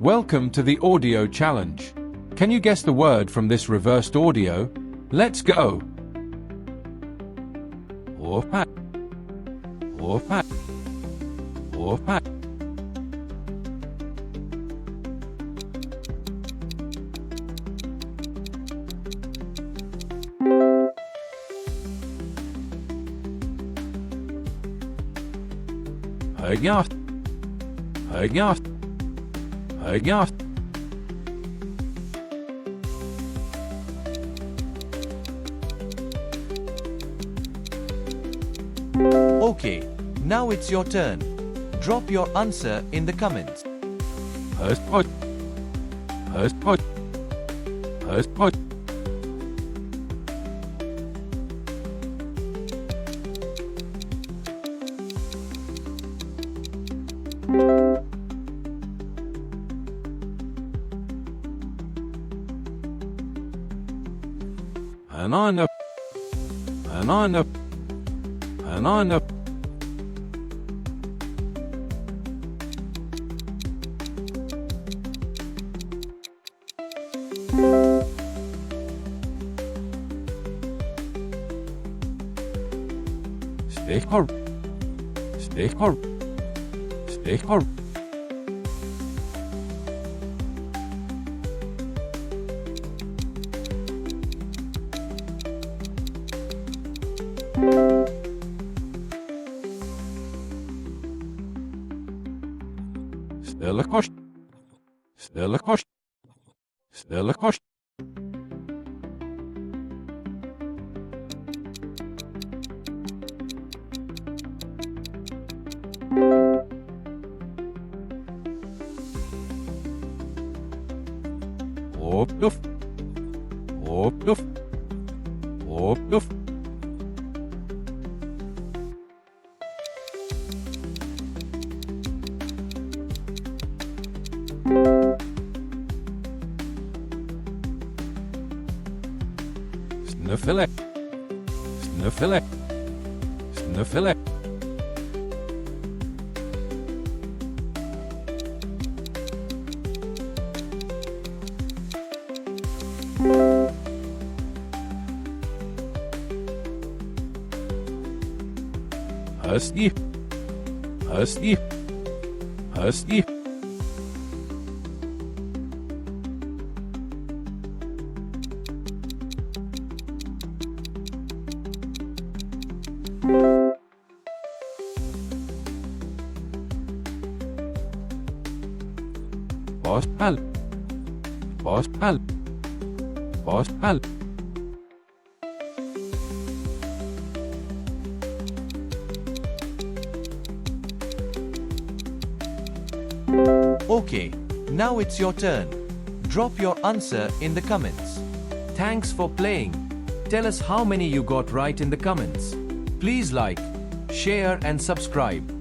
Welcome to the audio challenge. Can you guess the word from this reversed audio? Let's go. Orpat. Orpat. Orpat. Högjaft. Högjaft. Högjaft. Okay, now it's your turn. Drop your answer in the comments. Höstpot. Höstpot. Höstpot. Banana. Banana. Banana. Stichkorb. Stichkorb. Stichkorb. Stille kost. Stille kost. Stille kost. Opluft. Opluft. Opluft. Snuffele. Snuffele. Snuffele. Husky. Husky. Husky. Postpal. Postpal. Postpal. Okay, now it's your turn. Drop your answer in the comments. Thanks for playing. Tell us how many you got right in the comments. Please like, share and subscribe.